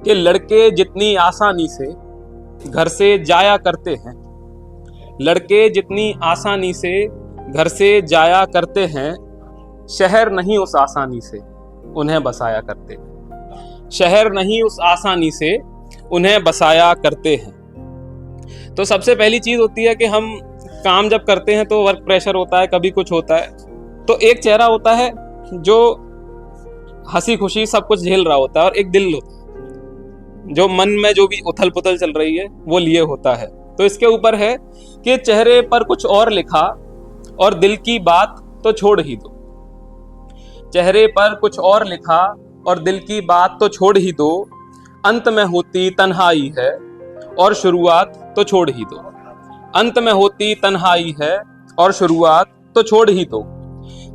कि लड़के जितनी आसानी से घर से जाया करते हैं, लड़के जितनी आसानी से घर से जाया करते हैं, शहर नहीं उस आसानी से उन्हें बसाया करते हैं। शहर नहीं उस आसानी से उन्हें बसाया करते हैं। तो सबसे पहली चीज होती है कि हम काम जब करते हैं तो वर्क प्रेशर होता है, कभी कुछ होता है, तो एक चेहरा होता है जो हंसी खुशी सब कुछ झेल रहा होता है, और एक दिल होता है जो मन में जो भी उथल पुथल चल रही है वो लिए होता है। तो इसके ऊपर है कि चेहरे पर कुछ और लिखा और दिल की बात तो छोड़ ही दो। चेहरे पर कुछ और लिखा और दिल की बात तो छोड़ ही दो, अंत में होती तन्हाई है और शुरुआत तो छोड़ ही दो। अंत में होती तन्हाई है और शुरुआत तो छोड़ ही दो।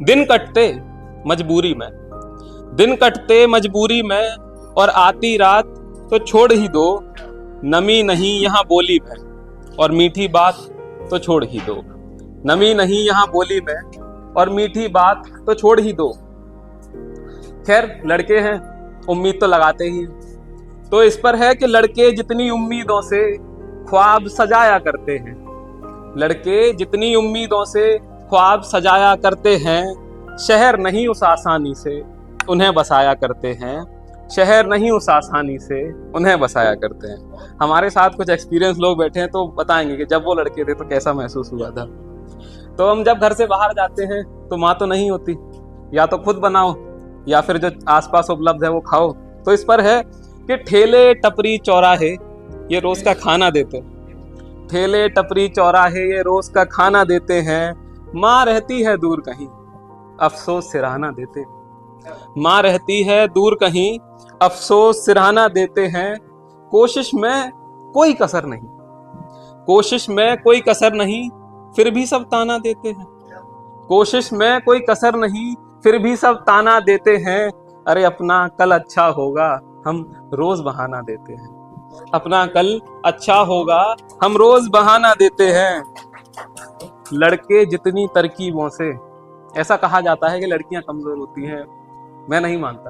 दिन कटते मजबूरी में, दिन कटते मजबूरी में, और आती रात तो छोड़ ही दो। नमी नहीं यहाँ बोली में और मीठी बात तो छोड़ ही दो। नमी नहीं यहाँ बोली में और मीठी बात तो छोड़ ही दो। खैर, लड़के हैं, उम्मीद तो लगाते ही हैं। तो इस पर है कि लड़के जितनी उम्मीदों से ख्वाब सजाया करते हैं, लड़के जितनी उम्मीदों से ख्वाब सजाया करते हैं, शहर नहीं उस आसानी से उन्हें बसाया करते हैं। शहर नहीं उस आसानी से उन्हें बसाया करते हैं। हमारे साथ कुछ एक्सपीरियंस लोग बैठे हैं तो बताएंगे कि जब वो लड़के थे तो कैसा महसूस हुआ था। तो हम जब घर से बाहर जाते हैं तो माँ तो नहीं होती, या तो खुद बनाओ या फिर जो आसपास उपलब्ध है वो खाओ। तो इस पर है कि ठेले टपरी चौराहे ये रोज का खाना देते हैं। ठेले टपरी चौराहे ये रोज का खाना देते हैं। माँ रहती है दूर कहीं, अफसोस सिरहाना देते हैं। माँ रहती है दूर कहीं, अफसोस सिरहाना देते हैं। कोशिश में कोई कसर नहीं, कोशिश में कोई कसर नहीं, फिर भी सब ताना देते हैं। कोशिश में कोई कसर नहीं, फिर भी सब ताना देते हैं। अरे अपना कल अच्छा होगा, हम रोज बहाना देते हैं। अपना कल अच्छा होगा, हम रोज बहाना देते हैं। लड़के जितनी तरकीबों से, ऐसा कहा जाता है कि लड़कियां कमजोर होती हैं, मैं नहीं मानता।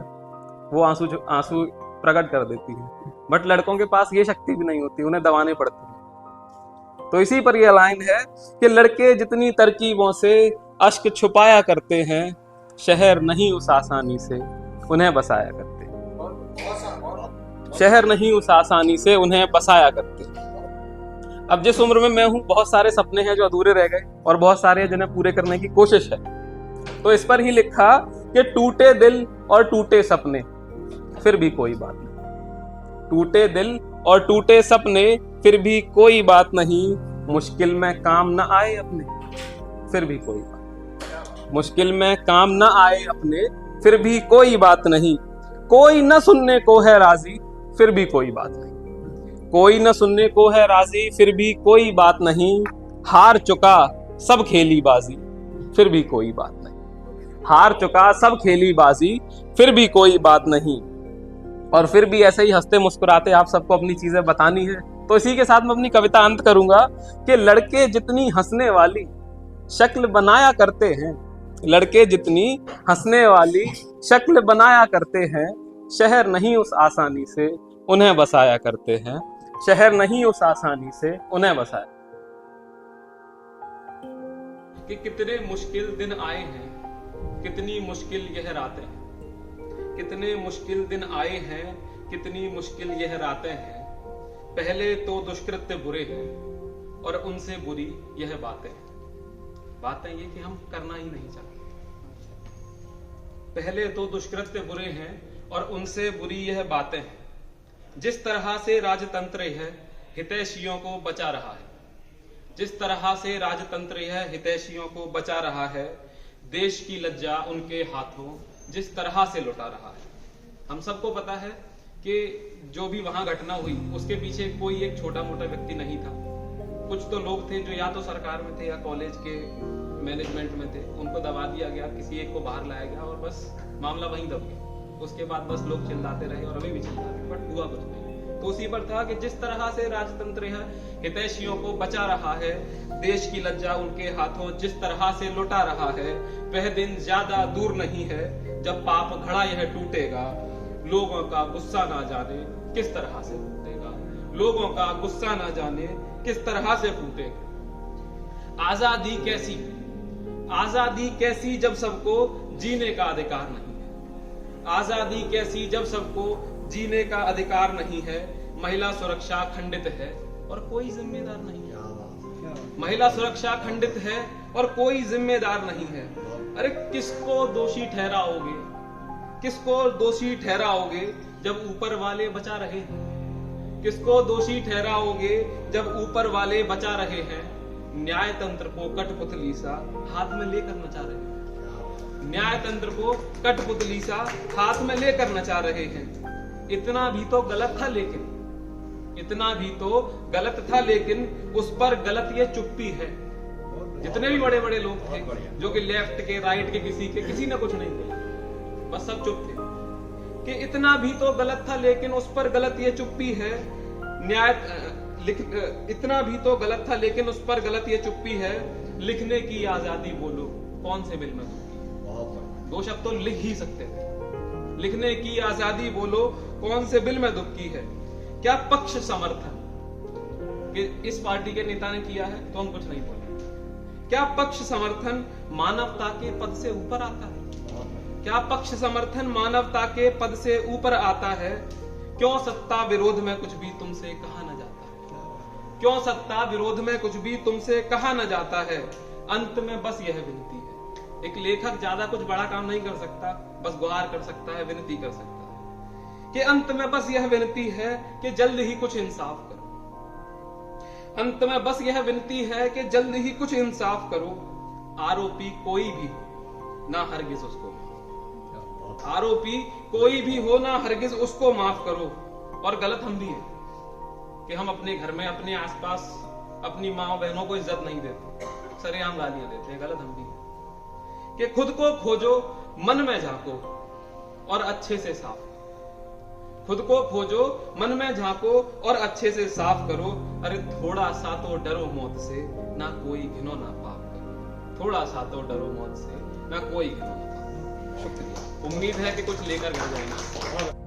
वो आंसू प्रकट कर देती हैं, बट लड़कों के पास ये शक्ति भी नहीं होती, उन्हें दबाने पड़ते हैं। तो इसी पर यह लाइन है कि लड़के जितनी तरकीबों से अश्क छुपाया करते हैं, शहर नहीं उस आसानी से उन्हें बसाया करते हैं। शहर नहीं उस आसानी से उन्हें बसाया करते हैं। अब जिस उम्र में मैं हूं, बहुत सारे सपने हैं जो अधूरे रह गए और बहुत सारे हैं जिन्हें पूरे करने की कोशिश है। तो इस पर ही लिखा कि टूटे दिल और टूटे सपने, फिर भी कोई बात नहीं। टूटे दिल और टूटे सपने, फिर भी कोई बात नहीं। मुश्किल में काम न आए अपने, फिर भी कोई बात। मुश्किल में काम न आए अपने, फिर भी कोई बात नहीं। कोई न सुनने को है राजी, फिर भी कोई बात नहीं। कोई न सुनने को है राजी, फिर भी कोई बात नहीं। हार चुका सब खेली बाजी, फिर भी कोई बात नहीं। हार चुका सब खेली बाजी, फिर भी कोई बात नहीं। और फिर भी ऐसे ही हंसते मुस्कुराते आप सबको अपनी चीजें बतानी है। तो इसी के साथ मैं अपनी कविता अंत करूंगा कि लड़के जितनी हंसने वाली शक्ल बनाया करते हैं, लड़के जितनी हंसने वाली शक्ल बनाया करते हैं, शहर नहीं उस आसानी से उन्हें बसाया करते हैं। शहर नहीं उस आसानी से उन्हें बसाया। कि कितने मुश्किल दिन आए हैं, कितनी मुश्किल यह रातें हैं। कितने मुश्किल दिन आए हैं, कितनी मुश्किल यह रातें हैं। पहले तो दुष्कृत्य बुरे हैं और उनसे बुरी यह बातें हैं। बातें ये कि हम करना ही नहीं चाहते। पहले तो दुष्कृत्य बुरे हैं और उनसे बुरी यह बातें हैं। जिस तरह से राजतंत्र है हितैषियों को बचा रहा है, जिस तरह से राजतंत्र यह हितैषियों को बचा रहा है, देश की लज्जा उनके हाथों जिस तरह से लुटा रहा है। हम सबको पता है कि जो भी वहां घटना हुई उसके पीछे कोई एक छोटा मोटा व्यक्ति नहीं था। कुछ तो लोग थे जो या तो सरकार में थे या कॉलेज के मैनेजमेंट में थे, उनको दबा दिया गया, किसी एक को बाहर लाया गया और बस मामला वहीं दब गया। उसके बाद बस लोग चिल्लाते रहे और अभी भी चिल्ला रहे, बट हुआ कुछ नहीं। तो उसी पर था कि जिस तरह से राजतंत्र है हितैषियों को बचा रहा है, देश की लज्जा उनके हाथों जिस तरह से लुटा रहा है, वह दिन ज्यादा दूर नहीं है जब पाप घड़ा यह टूटेगा। लोगों का गुस्सा ना जाने किस तरह से फूटेगा, लोगों का गुस्सा ना जाने किस तरह से फूटेगा। आजादी कैसी, आजादी कैसी जब सबको जीने का अधिकार नहीं है, आजादी कैसी जब सबको जीने का अधिकार नहीं है। महिला सुरक्षा खंडित है और कोई जिम्मेदार नहीं है, महिला सुरक्षा खंडित है और कोई जिम्मेदार नहीं है। अरे किसको दोषी ठहराओगे, किसको दोषी ठहराओगे जब ऊपर वाले बचा रहे हैं, किसको दोषी ठहराओगे जब ऊपर वाले बचा रहे हैं। न्याय तंत्र को कठपुतली सा हाथ में लेकर नचा रहे हैं, न्याय तंत्र को कठपुतली सा हाथ में लेकर नचा रहे हैं। इतना भी तो गलत था, लेकिन इतना भी तो गलत था, लेकिन उस पर गलत ये चुप्पी है। जितने भी बड़े बड़े लोग थे जो कि लेफ्ट के राइट के किसी ने कुछ नहीं बोला, बस सब चुप थे कि इतना भी तो गलत था, लेकिन उस पर गलत ये चुप्पी है। इतना भी तो गलत था, लेकिन उस पर गलत ये चुप्पी है। लिखने की आजादी बोलो कौन से बिल में दुखी, दो शब्द तो लिख ही सकते थे। लिखने की आजादी बोलो कौन से बिल में दुखी है। क्या पक्ष समर्थन कि इस पार्टी के नेता ने किया है तो हम कुछ नहीं बोले। क्या पक्ष समर्थन मानवता के पद से ऊपर आता है, क्या पक्ष समर्थन मानवता के पद से ऊपर आता है। क्यों सत्ता विरोध में कुछ भी तुमसे कहा न जाता है, क्यों सत्ता विरोध में कुछ भी तुमसे कहा न जाता है। अंत में बस यह विनती है, एक लेखक ज्यादा कुछ बड़ा काम नहीं कर सकता, बस गुहार कर सकता है, विनती कर सकता है कि अंत में बस यह विनती है कि जल्द ही कुछ इंसाफ करो। अंत में बस यह विनती है कि जल्द ही कुछ इंसाफ करो। आरोपी कोई भी हो ना हरगिज उसको, आरोपी कोई भी हो ना हरगिज उसको माफ करो। और गलत हम भी हैं कि हम अपने घर में अपने आसपास अपनी माँ बहनों को इज्जत नहीं देते, सरेआम गालियां देते हैं। गलत हम भी हैं कि खुद को खोजो, मन में झांको और अच्छे से साफ, खुद को खोजो, मन में झांको और अच्छे से साफ करो। अरे थोड़ा सा तो डरो मौत से, ना कोई घिनो ना पाप करो। थोड़ा सा तो डरो मौत से, ना कोई घिनो ना पाप। शुक्रिया, उम्मीद है कि कुछ लेकर घर जाएंगे।